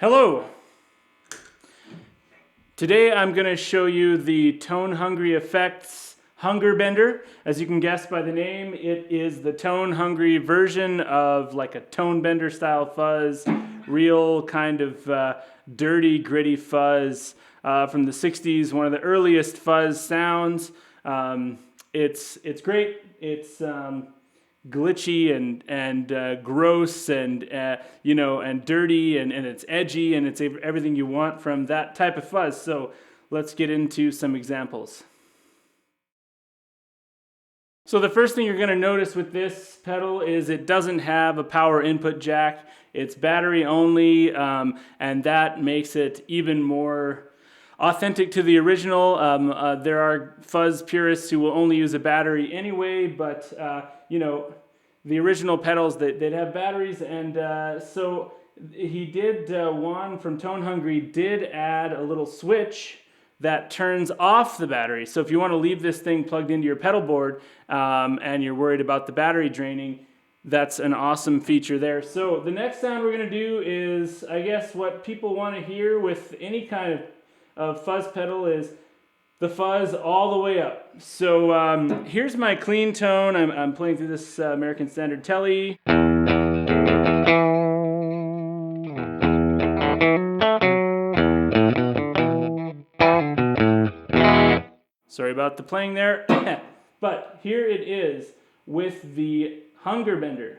Hello! Today I'm going to show you the Tone Hungry Effects Hunger Bender. As you can guess by the name, it is the tone hungry version of like a tone bender style fuzz, real kind of dirty, gritty fuzz from the 60s, one of the earliest fuzz sounds. It's great. It's glitchy and gross and and dirty and it's edgy and it's everything you want from that type of fuzz. So let's get into some examples. So the first thing you're going to notice with this pedal is it doesn't have a power input jack. It's battery only, and that makes it even more authentic to the original. There are fuzz purists who will only use a battery anyway, but the original pedals, they'd have batteries, and so he did, Juan from Tone Hungry did add a little switch that turns off the battery. So if you want to leave this thing plugged into your pedal board and you're worried about the battery draining, that's an awesome feature there. So the next sound we're going to do is, I guess, what people want to hear with any kind of fuzz pedal is the fuzz all the way up. So here's my clean tone. I'm playing through this American Standard Tele. Sorry about the playing there. But here it is with the Hunger Bender.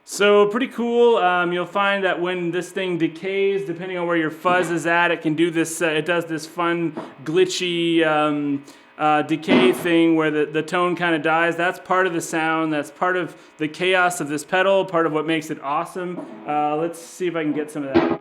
So pretty cool. You'll find that when this thing decays, depending on where your fuzz is at, it can do this. It does this fun, glitchy decay thing where the tone kind of dies. That's part of the sound. That's part of the chaos of this pedal. Part of what makes it awesome. Let's see if I can get some of that.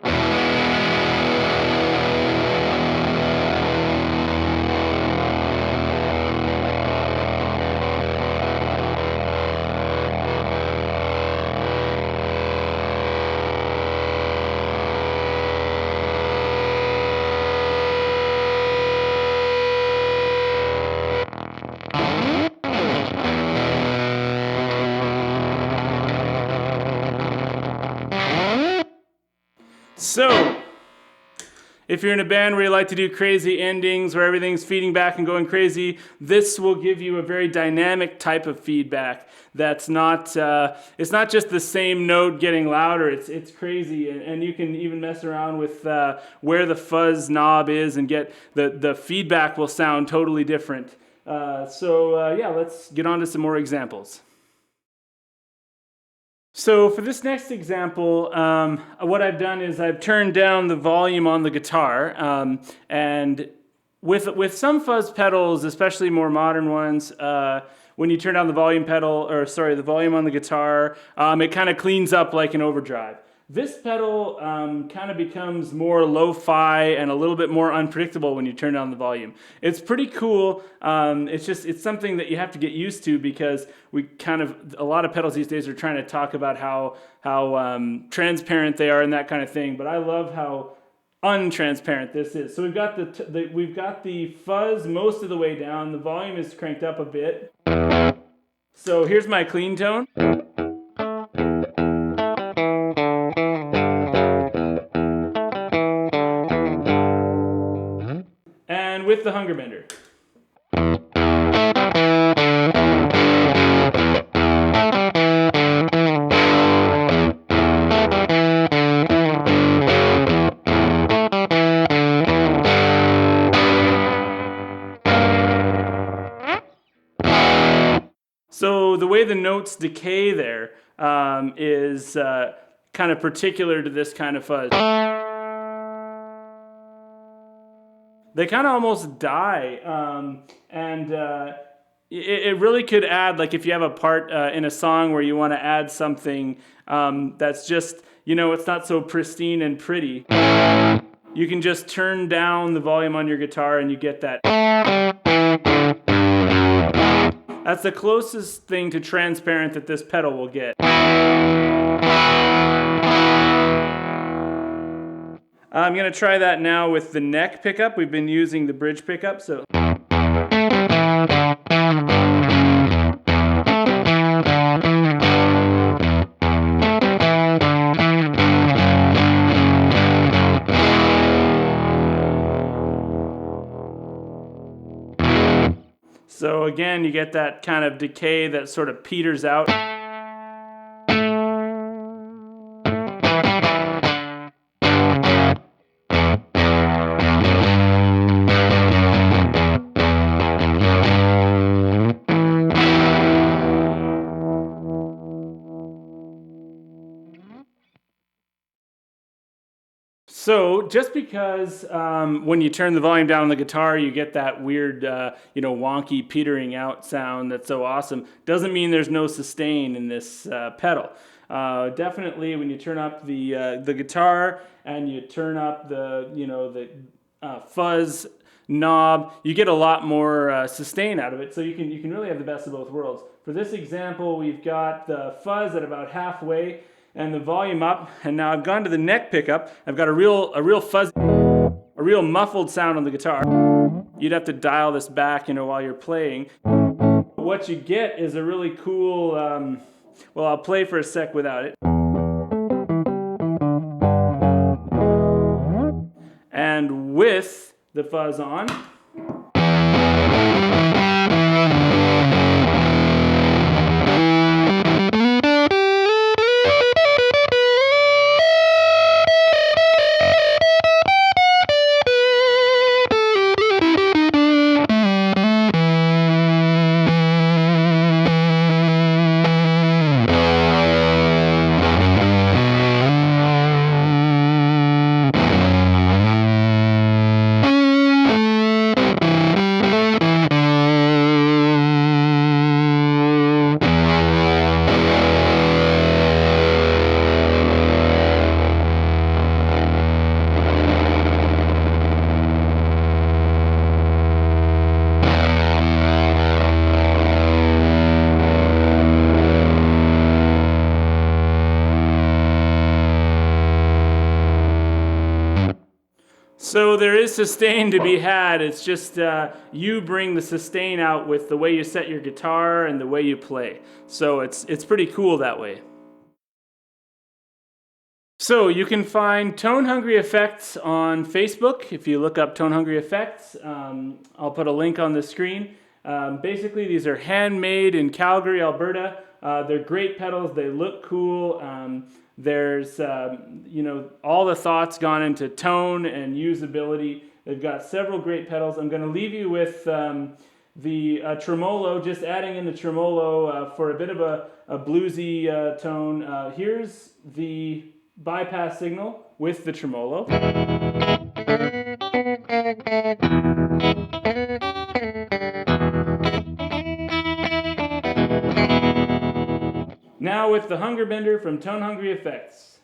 So, if you're in a band where you like to do crazy endings, where everything's feeding back and going crazy, this will give you a very dynamic type of feedback. That's not, it's not just the same note getting louder. It's crazy, and you can even mess around with where the fuzz knob is and get the feedback will sound totally different. Yeah, let's get on to some more examples. So for this next example, what I've done is I've turned down the volume on the guitar, and with some fuzz pedals, especially more modern ones, when you turn down the volume the volume on the guitar, it kind of cleans up like an overdrive. This pedal kind of becomes more lo-fi and a little bit more unpredictable when you turn down the volume. It's pretty cool. It's something that you have to get used to because a lot of pedals these days are trying to talk about how transparent they are and that kind of thing. But I love how untransparent this is. So we've got the fuzz most of the way down. The volume is cranked up a bit. So here's my clean tone. And with the Hunger Bender. So the way the notes decay there is kind of particular to this kind of fuzz. They kind of almost die, and it really could add, like if you have a part in a song where you want to add something that's just, it's not so pristine and pretty. You can just turn down the volume on your guitar and you get that. That's the closest thing to transparent that this pedal will get. I'm going to try that now with the neck pickup. We've been using the bridge pickup, so. So again, you get that kind of decay that sort of peters out. So just because when you turn the volume down on the guitar, you get that weird, wonky petering out sound that's so awesome, doesn't mean there's no sustain in this pedal. Definitely, when you turn up the guitar and you turn up the fuzz knob, you get a lot more sustain out of it. So you can really have the best of both worlds. For this example, we've got the fuzz at about halfway and the volume up, and now I've gone to the neck pickup. I've got a real fuzzy, a real muffled sound on the guitar. You'd have to dial this back, while you're playing. What you get is a really cool, well, I'll play for a sec without it. And with the fuzz on. So there is sustain to be had. It's just you bring the sustain out with the way you set your guitar and the way you play. So it's pretty cool that way. So you can find Tone Hungry Effects on Facebook. If you look up Tone Hungry Effects, I'll put a link on the screen. Basically, these are handmade in Calgary, Alberta. They're great pedals. They look cool. There's, all the thoughts gone into tone and usability. They've got several great pedals. I'm going to leave you with the tremolo, just adding in the tremolo for a bit of a bluesy tone. Here's the bypass signal with the tremolo. Now with the Hunger Bender from Tone Hungry Effects.